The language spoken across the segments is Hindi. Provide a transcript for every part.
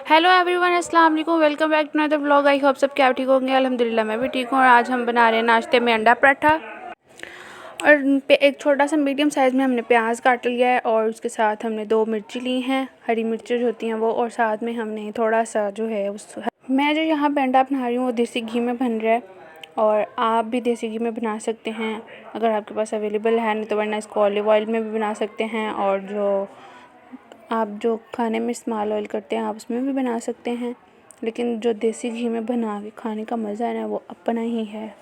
हेलो एवरीवन, अस्सलाम वालेकुम। Welcome back to another vlog. I hope सब क्या ठीक होंगे। अल्हम्दुलिल्लाह मैं भी ठीक हूँ। और आज हम बना रहे हैं नाश्ते में अंडा पराठा। और एक छोटा सा मीडियम साइज़ में हमने प्याज काट लिया है और उसके साथ हमने 2 मिर्ची ली हैं, हरी मिर्ची जो होती हैं वो। और साथ में हमने थोड़ा सा जो है मैं जो यहाँ पे अंडा बना रही हूँ वो देसी घी में बन रहा है। और आप भी देसी घी में बना सकते हैं अगर आपके पास अवेलेबल है, नहीं तो वरना इसको ऑलिव ऑयल में भी बना सकते हैं। और आप जो खाने में इस्तेमाल ऑयल करते हैं आप उसमें भी बना सकते हैं, लेकिन जो देसी घी में बना के खाने का मज़ा है ना वो अपना ही है।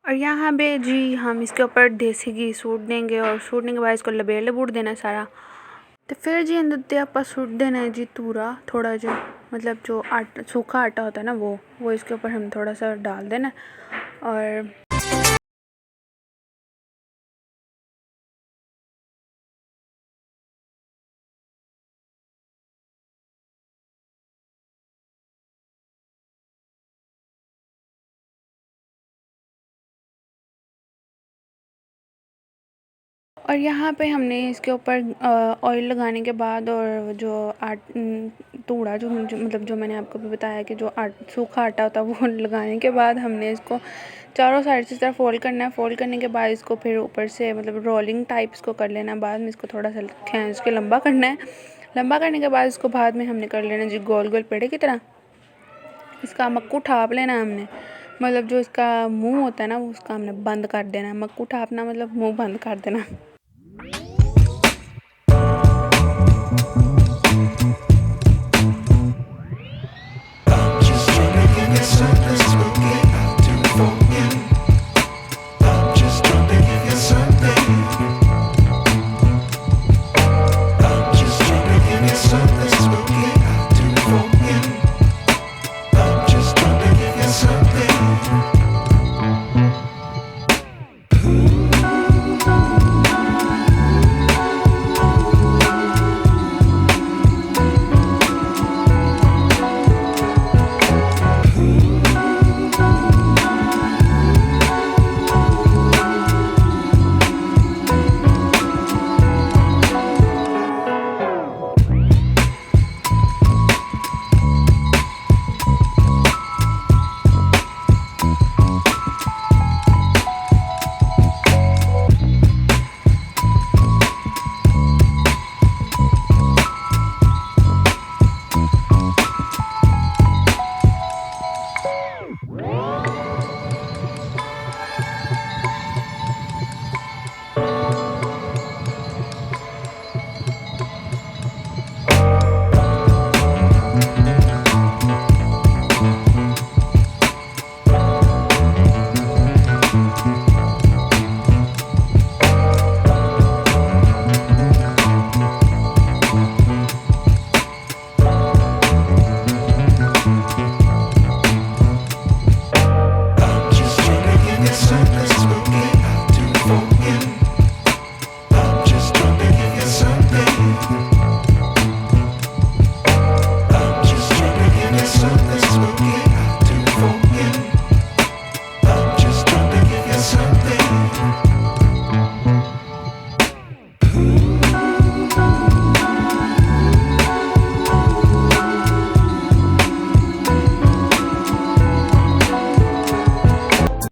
और यहाँ पे जी हम इसके ऊपर देसी घी सूट देंगे और सूटने के बाद इसको लपेट लबूट देना सारा। तो फिर जी अंदर ते आपा सूट देना है जी तूरा थोड़ा, जो मतलब जो आटा सूखा आटा होता है ना वो इसके ऊपर हम थोड़ा सा डाल देना। और यहाँ पे हमने इसके ऊपर ऑयल लगाने के बाद और जो तूड़ा जो मतलब जो मैंने आपको भी बताया कि जो सूखा आटा होता है वो लगाने के बाद हमने इसको चारों साइड से इस तरह फोल्ड करना है। फोल्ड करने के बाद इसको फिर ऊपर से मतलब रोलिंग टाइप इसको कर लेना। बाद में इसको थोड़ा सा खींच के लंबा करना है। लंबा करने के बाद इसको बाद में हमने कर लेना जी गोल गोल पेड़े की तरह। इसका मक्कू ठाप लेना है हमने, मतलब जो इसका मुंह होता है ना वो उसका हमने बंद कर देना है। मक्कू ठापना मतलब मुंह बंद कर देना।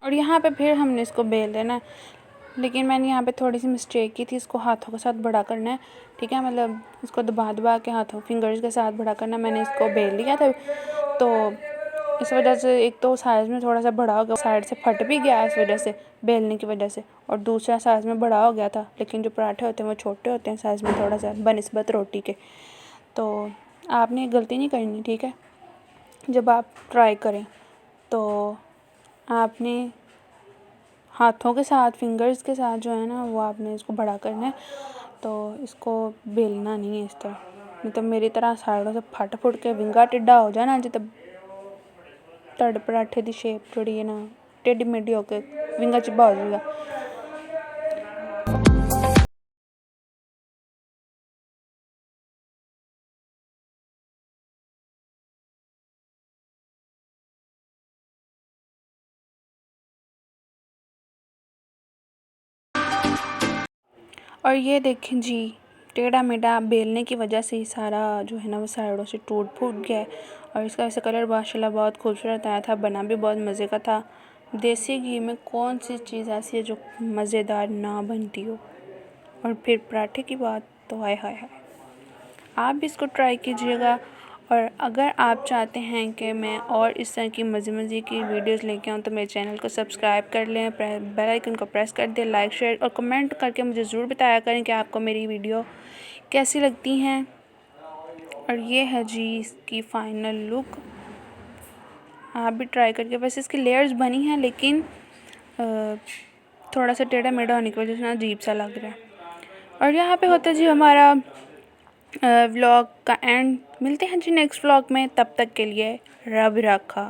और यहाँ पे फिर हमने इसको बेल देना है, लेकिन मैंने यहाँ पे थोड़ी सी मिस्टेक की थी। इसको हाथों के साथ बड़ा करना है, ठीक है, मतलब इसको दबा दबा के हाथों फिंगर्स के साथ बड़ा करना है। मैंने इसको बेल लिया था, तो इस वजह से एक तो साइज़ में थोड़ा सा बड़ा हो गया, साइड से फट भी गया इस वजह से, बेलने की वजह से, और दूसरा साइज़ में बड़ा हो गया था। लेकिन जो पराठे होते हैं वो छोटे होते हैं साइज़ में थोड़ा सा बनिस्बत रोटी के। तो आपने गलती नहीं करनी, ठीक है। जब आप ट्राई करें तो आपने हाथों के साथ, फिंगर्स के साथ जो है ना, वो आपने इसको बड़ा करना है। तो इसको बेलना नहीं है इस तरह, नहीं तो मेरी तरह साइडों से फट फुट के विंगा टेढ़ा हो जाए ना, जो तड़ पराठे की शेप थोड़ी है ना टेढ़ी मेढ़ी होके विंगा चिब्बा हो जाएगा। और ये देखें जी, टेढ़ा मेढ़ा बेलने की वजह से ही सारा जो है ना वो साइडों से टूट फूट गया है। और इसका वैसे कलर माशाल्लाह बहुत खूबसूरत आया था, बना भी बहुत मज़े का था। देसी घी में कौन सी चीज़ ऐसी है जो मज़ेदार ना बनती हो। और फिर पराठे की बात तो हाय हाय हाय, आप भी इसको ट्राई कीजिएगा। और अगर आप चाहते हैं कि मैं और इस तरह की मज़े की वीडियोस लेके आऊँ तो मेरे चैनल को सब्सक्राइब कर लें, बेल आइकन को प्रेस कर दें, लाइक शेयर और कमेंट करके मुझे ज़रूर बताया करें कि आपको मेरी वीडियो कैसी लगती हैं। और ये है जी इसकी फ़ाइनल लुक, आप भी ट्राई करके। वैसे इसकी लेयर्स बनी हैं, लेकिन थोड़ा सा टेढ़ा मेढ़ा होने की वजह से ना अजीब सा लग रहा है। और यहाँ पे होता है जी हमारा व्लॉग का एंड। मिलते हैं जी नेक्स्ट व्लॉग में, तब तक के लिए रब रखा।